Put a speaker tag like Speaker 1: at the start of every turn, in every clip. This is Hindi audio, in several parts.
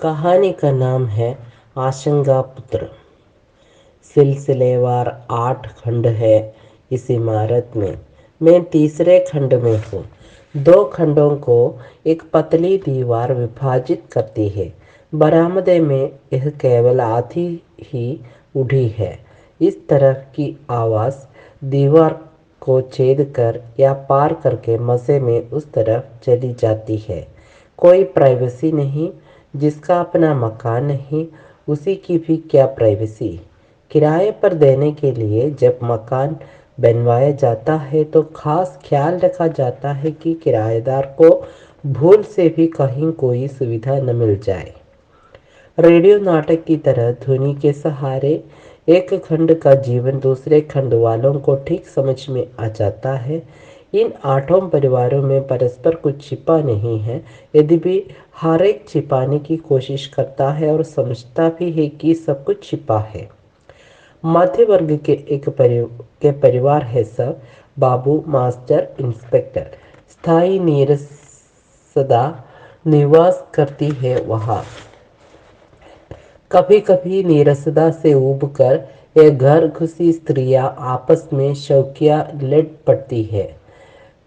Speaker 1: कहानी का नाम है आशंका पुत्र। सिलसिलेवार 8 खंड है इस इमारत में। मैं तीसरे खंड में हूँ। 2 खंडों को एक पतली दीवार विभाजित करती है। बरामदे में यह केवल आधी ही उठी है। इस तरह की आवाज़ दीवार को छेद कर या पार करके मज़े में उस तरफ चली जाती है। कोई प्राइवेसी नहीं। जिसका अपना मकान नहीं उसी की भी क्या प्राइवेसी। किराए पर देने के लिए जब मकान बनवाया जाता है तो खास ख्याल रखा जाता है कि किराएदार को भूल से भी कहीं कोई सुविधा न मिल जाए। रेडियो नाटक की तरह ध्वनि के सहारे एक खंड का जीवन दूसरे खंड वालों को ठीक समझ में आ जाता है। इन 8 परिवारों में परस्पर कुछ छिपा नहीं है। यदि भी हर एक छिपाने की कोशिश करता है और समझता भी है कि सब कुछ छिपा है। मध्य वर्ग के परिवार है सब। बाबू, मास्टर, इंस्पेक्टर। स्थायी निरसदा निवास करती है वहाँ। कभी कभी नीरसता से ऊब कर ये घर घुसी स्त्रियां आपस में शौकिया लड़ पड़ती है।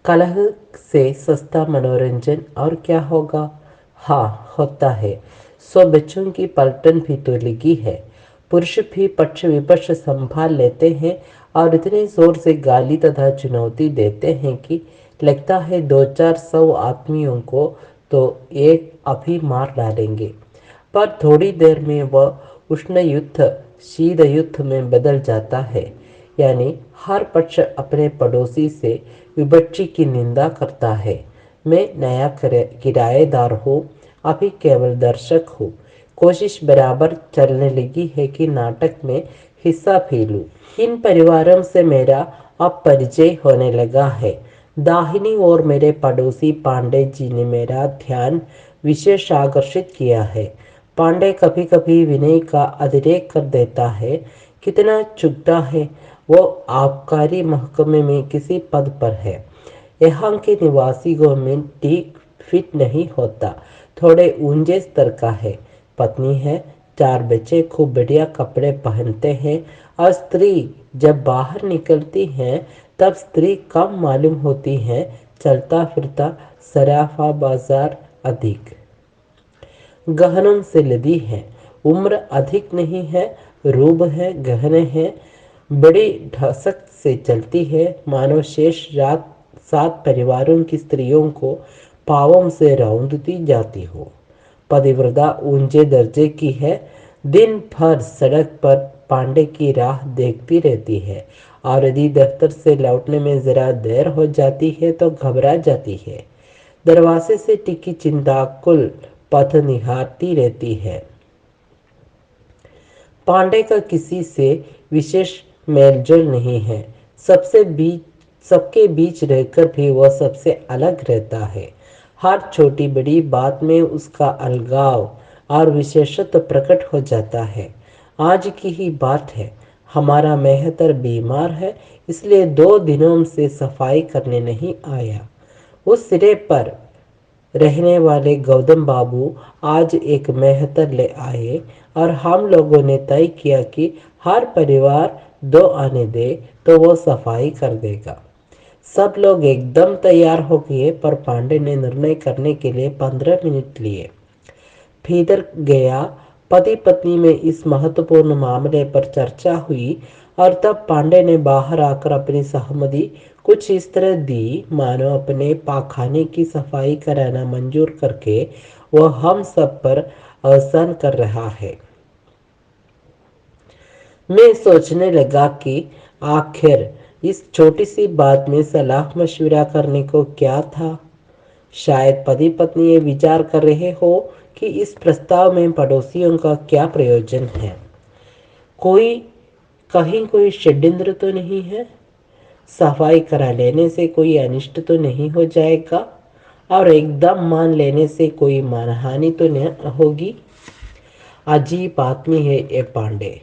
Speaker 1: कलह से सस्ता मनोरंजन और क्या होगा। हाँ, होता है। 100 बच्चों की पलटन भी तो लगी है। पुरुष भी पक्ष विपक्ष संभाल लेते हैं और इतने जोर से गाली तथा चुनौती देते हैं कि लगता है 2-400 आदमियों को तो एक अभी मार डालेंगे। पर थोड़ी देर में वह उष्ण युद्ध शीत युद्ध में बदल जाता है। यानी हर पक्ष अपने पड़ोसी से विपक्षी की निंदा करता है। मैं नया किराएदार हूँ, अभी केवल दर्शक हूँ। कोशिश बराबर चलने लगी है कि नाटक में हिस्सा भी लूं। इन परिवारों से मेरा अब परिचय होने लगा है। दाहिनी ओर मेरे पड़ोसी पांडे जी ने मेरा ध्यान विशेष आकर्षित किया है। पांडे कभी कभी विनय का अतिरेक कर देता है। कितना चुगता है। वो आबकारी महकमे में किसी पद पर है। यहाँ के निवासियों में ठीक फिट नहीं होता। थोड़े ऊंचे स्तर का है। पत्नी है, 4 बच्चे, खूब बढ़िया कपड़े पहनते हैं। और स्त्री जब बाहर निकलती हैं तब स्त्री कम मालूम होती है। चलता फिरता सराफा बाजार अधिक। गहनों से लदी है। उम्र अधिक नहीं है। रूप है, गहने हैं। बड़ी ढसक से चलती है मानो शेष रात 7 परिवारों की स्त्रियों को पावों से रौंदती जाती हो। पतिव्रता ऊंचे दर्जे की है। दिन भर सड़क पर पांडे की राह देखती रहती है और यदि दफ्तर से लौटने में जरा देर हो जाती है तो घबरा जाती है। दरवाजे से टिकी चिंताकुल पथ निहारती रहती है। पांडे का किसी से विशेष मेलजोल नहीं है। सबके बीच रहकर भी वह सबसे अलग रहता है। हर छोटी बड़ी बात में उसका अलगाव और विशेषत्व प्रकट हो जाता है। आज की ही बात है। हमारा मेहतर बीमार है, इसलिए 2 दिनों से सफाई करने नहीं आया। उस सिरे पर रहने वाले गौतम बाबू आज एक मेहतर ले आए और हम लोगों ने तय किया कि हर परिवार 2 आने दे तो वो सफाई कर देगा। सब लोग एकदम तैयार हो गए पर पांडे ने निर्णय करने के लिए 15 मिनट लिए। भीतर गया। पति पत्नी में इस महत्वपूर्ण मामले पर चर्चा हुई और तब पांडे ने बाहर आकर अपनी सहमति कुछ इस तरह दी मानो अपने पाखाने की सफाई कराना मंजूर करके वह हम सब पर एहसान कर रहा है। मैं सोचने लगा कि आखिर इस छोटी सी बात में सलाह मशविरा करने को क्या था। शायद पति पत्नी ये विचार कर रहे हो कि इस प्रस्ताव में पड़ोसियों का क्या प्रयोजन है। कोई कहीं कोई षड्यंत्र तो नहीं है। सफाई करा लेने से कोई अनिष्ट तो नहीं हो जाएगा और एकदम मान लेने से कोई मानहानि तो नहीं होगी। अजीब आदमी है ये पांडे।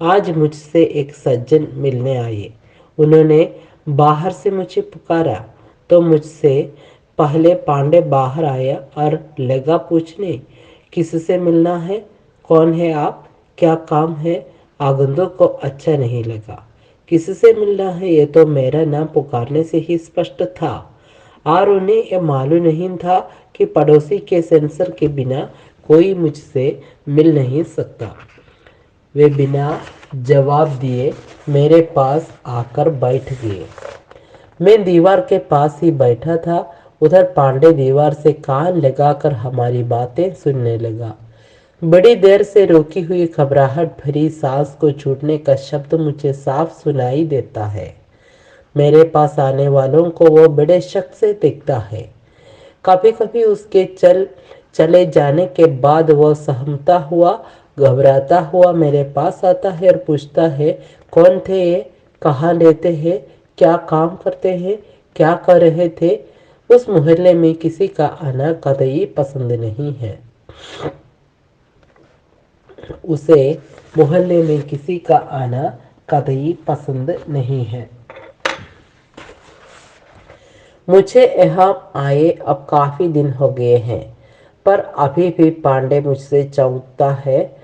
Speaker 1: आज मुझसे एक सज्जन मिलने आए। उन्होंने बाहर से मुझे पुकारा तो मुझसे पहले पांडे बाहर आया और लगा पूछने किससे मिलना है? कौन है आप? क्या काम है? आगंतुक को अच्छा नहीं लगा। किससे मिलना है ये तो मेरा नाम पुकारने से ही स्पष्ट था, और उन्हें यह मालूम नहीं था कि पड़ोसी के सेंसर के बिना कोई मुझसे मिल नहीं सकता। वे बिना जवाब दिए मेरे पास आकर बैठ गए। मैं दीवार के पास ही बैठा था। उधर पांडे दीवार से कान लगाकर हमारी बातें सुनने लगा। बड़ी देर से रोकी हुई घबराहट भरी सांस को छूटने का शब्द मुझे साफ सुनाई देता है। मेरे पास आने वालों को वो बड़े शक से देखता है। कभी कभी उसके चले जाने के बाद वो सहमता हुआ, घबराता हुआ मेरे पास आता है और पूछता है, कौन थे ये? कहाँ रहते हैं? क्या काम करते हैं? क्या कर रहे थे? उस मोहल्ले में किसी का आना कतई पसंद नहीं है। उसे मोहल्ले में किसी का आना कतई पसंद नहीं है। मुझे यहाँ आए अब काफ़ी दिन हो गए हैं, पर अभी भी पांडे मुझसे चौंकता है,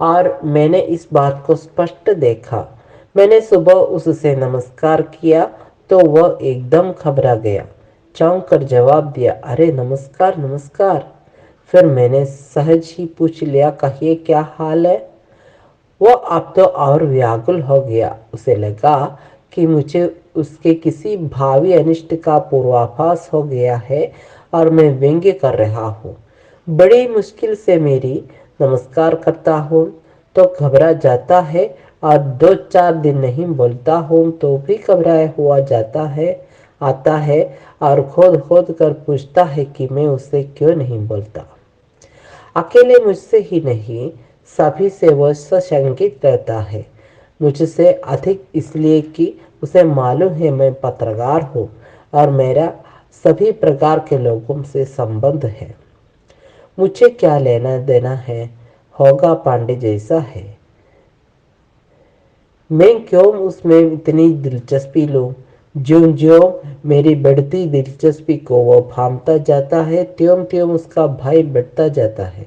Speaker 1: और मैंने इस बात को स्पष्ट देखा। मैंने सुबह उससे नमस्कार किया तो वह एकदम घबरा गया, चौंक कर जवाब दिया, अरे नमस्कार नमस्कार। फिर मैंने सहज ही पूछ लिया, कहिए क्या हाल है? वो अब तो और व्याकुल हो गया। उसे लगा कि मुझे उसके किसी भावी अनिष्ट का पूर्वाभास हो गया है और मैं व्यंग्य कर रहा हूँ। बड़ी मुश्किल से मेरी नमस्कार करता हूँ तो घबरा जाता है, और 2-4 दिन नहीं बोलता हूँ तो भी घबराया हुआ जाता है, आता है और खोद खोद कर पूछता है कि मैं उससे क्यों नहीं बोलता। अकेले मुझसे ही नहीं, सभी से वह सशंकित रहता है। मुझसे अधिक इसलिए कि उसे मालूम है मैं पत्रकार हूँ और मेरा सभी प्रकार के लोगों से संबंध है। मुझे क्या लेना देना है? होगा पांडे जैसा है, मैं क्यों उसमें इतनी दिलचस्पी लूं? ज्यों ज्यों मेरी बढ़ती दिलचस्पी को वो भांपता जाता है, त्यों त्यों उसका भय बढ़ता जाता है।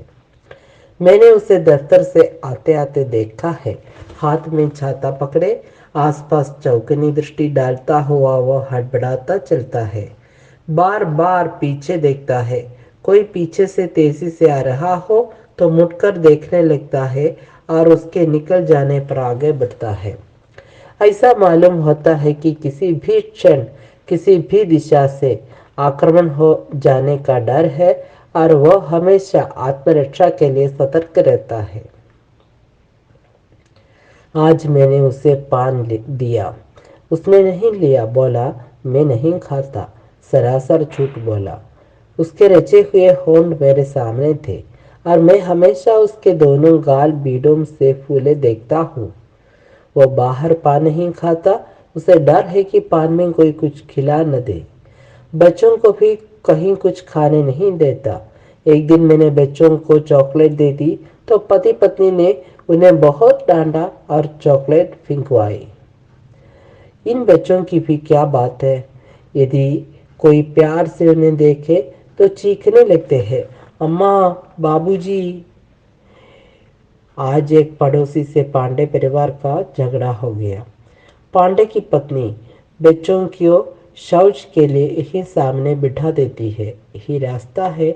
Speaker 1: मैंने उसे दफ्तर से आते आते देखा है। हाथ में छाता पकड़े आसपास चौकनी दृष्टि डालता हुआ वह हड़बड़ाता चलता है। बार बार पीछे देखता है। कोई पीछे से तेजी से आ रहा हो तो मुड़कर देखने लगता है और उसके निकल जाने पर आगे बढ़ता है। ऐसा मालूम होता है कि किसी भी क्षण किसी भी दिशा से आक्रमण हो जाने का डर है, और वह हमेशा आत्मरक्षा के लिए सतर्क रहता है। आज मैंने उसे पान दिया, उसने नहीं लिया। बोला, मैं नहीं खाता। सरासर झूठ बोला। उसके रचे हुए होंठ मेरे सामने थे, और मैं हमेशा उसके दोनों गाल बीड़ों से फूले देखता हूँ। वो बाहर पान नहीं खाता। उसे डर है कि पान में कोई कुछ खिला न दे। बच्चों को भी कहीं कुछ खाने नहीं देता। एक दिन मैंने बच्चों को चॉकलेट दे दी तो पति पत्नी ने उन्हें बहुत डांटा और चॉकलेट फिंकवाई। इन बच्चों की भी क्या बात है? यदि कोई प्यार से उन्हें देखे तो चीखने लगते हैं, अम्मा, बाबूजी। आज एक पड़ोसी से पांडे परिवार का झगड़ा हो गया। पांडे की पत्नी बच्चों को शौच के लिए यही सामने बिठा देती है, यही रास्ता है।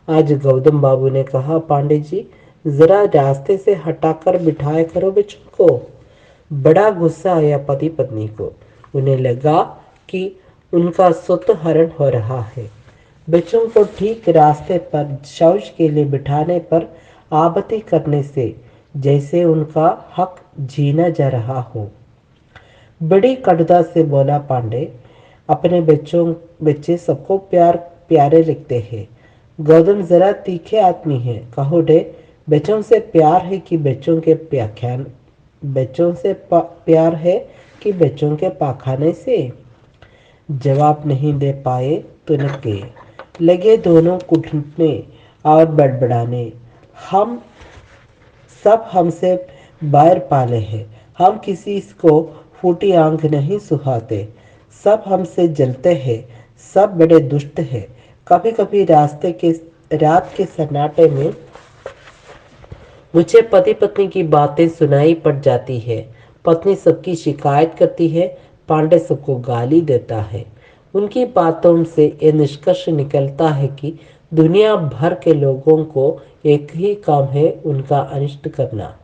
Speaker 1: आज गौतम बाबू ने कहा, पांडे जी, जरा रास्ते से हटाकर बिठाया करो बच्चों को। बड़ा गुस्सा आया पति पत्नी को। उन्हें लगा कि उनका स्वतः हरण हो रहा है। बच्चों को ठीक रास्ते पर शौच के लिए बिठाने पर आपत्ति करने से जैसे उनका हक छीना जा रहा हो। बड़ी कटुता से बोला पांडे, अपने बच्चे सबको प्यारे लगते हैं। गौतम जरा तीखे आदमी है। कहो डे, बच्चों से प्यार है कि बच्चों के व्याख्यान, बच्चों से प्यार है कि बच्चों के पाखाने से? जवाब नहीं दे पाए तो न गए। लगे दोनों कुटने और बड़बड़ाने। हम सब हमसे बैर पाले हैं। हम किसी को फूटी आंख नहीं सुहाते। सब हमसे जलते हैं। सब बड़े दुष्ट हैं। कभी कभी रात के सन्नाटे में मुझे पति पत्नी की बातें सुनाई पड़ जाती है। पत्नी सबकी शिकायत करती है, पांडे सबको गाली देता है। उनकी बातों से ये निष्कर्ष निकलता है कि दुनिया भर के लोगों को एक ही काम है, उनका अनिष्ट करना।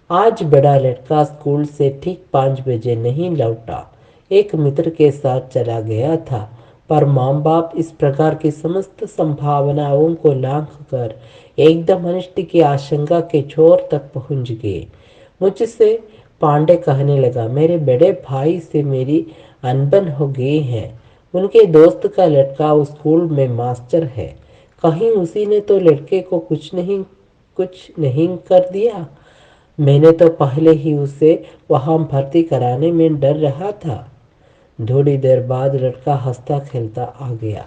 Speaker 1: आज बड़ा लड़का स्कूल से ठीक 5 बजे नहीं लौटा। एक मित्र के साथ चला गया था, पर माँ बाप इस प्रकार की समस्त संभावनाओं को लांघ कर एकदम अनिष्ट की आशंका के छोर तक पहुंच गए। मुझसे पांडे कहने लगा, मेरे बड़े भाई से मेरी अनबन हो गई है। उनके दोस्त का लड़का उस स्कूल में मास्टर है। कहीं उसी ने तो लड़के को कुछ नहीं कर दिया। मैंने तो पहले ही उसे वहां भर्ती कराने में डर रहा था। थोड़ी देर बाद लड़का हंसता खेलता आ गया।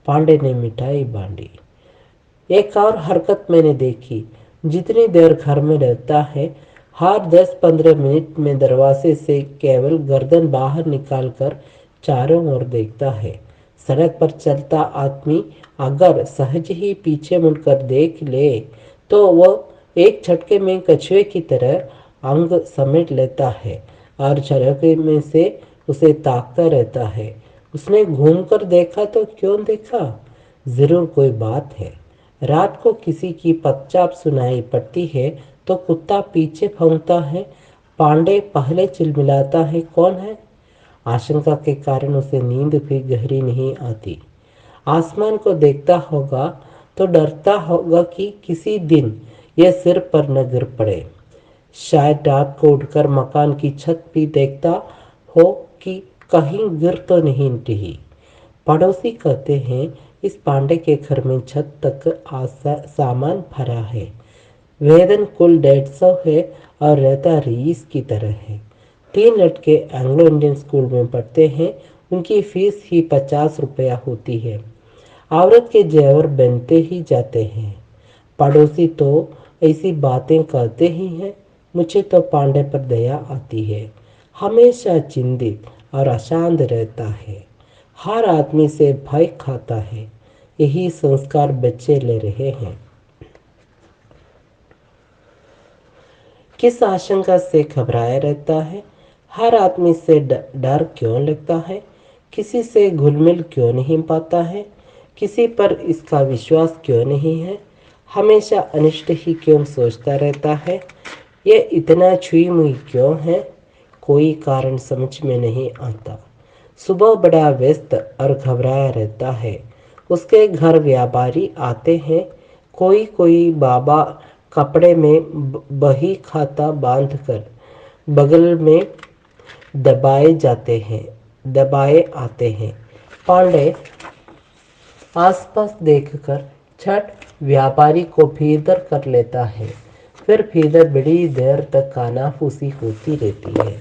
Speaker 1: पांडे ने मिठाई बांटी। एक और हरकत मैंने देखी। जितनी देर घर में रहता है, हर 10-15 मिनट में दरवाजे से केवल गर्दन बाहर निकालकर चारों ओर देखता है। सड़क पर चलता आदमी अगर सहज ही पीछे मुड़कर देख ले तो वह एक झटके में कछुए की तरह अंग समेट लेता है और झरोखे में से उसे ताकता रहता है। उसने घूमकर देखा तो क्यों देखा? जरूर कोई बात है। रात को किसी की पदचाप सुनाई पड़ती है तो कुत्ता पीछे भौंकता है। पांडे पहले चिलमिलाता है, कौन है? आशंका के कारण उसे नींद भी गहरी नहीं आती। आसमान को देखता होगा तो डरता होगा कि किसी दिन यह सिर पर न गिर पड़े। शायद रात को उठकर मकान की छत भी देखता हो कि कहीं गिर तो नहीं रही। पड़ोसी कहते हैं, इस पांडे के घर में छत तक सामान भरा है। वेतन कुल 150 है और रहता रईस की तरह है। 3 लड़के एंग्लो इंडियन स्कूल में पढ़ते हैं। उनकी फीस ही 50 रुपया होती है। औरत के जेवर बनते ही जाते हैं। पड़ोसी तो ऐसी बातें कहते ही हैं। मुझे तो पांडे पर दया आती है। हमेशा चिंतित और अशांत रहता है। हर आदमी से भय खाता है। यही संस्कार बच्चे ले रहे हैं। किस आशंका से घबराया रहता है? हर आदमी से डर क्यों लगता है? किसी से घुल मिल क्यों नहीं पाता है? किसी पर इसका विश्वास क्यों नहीं है? हमेशा अनिष्ट ही क्यों सोचता रहता है? ये इतना छुई मुई क्यों है? कोई कारण समझ में नहीं आता। सुबह बड़ा व्यस्त और घबराया रहता है। उसके घर व्यापारी आते हैं। कोई कोई बाबा कपड़े में बही खाता बांधकर बगल में दबाए आते हैं। पांडे आसपास देखकर छठ व्यापारी को भीतर कर लेता है। फिर भीतर बड़ी देर तक कानाफूसी होती रहती है।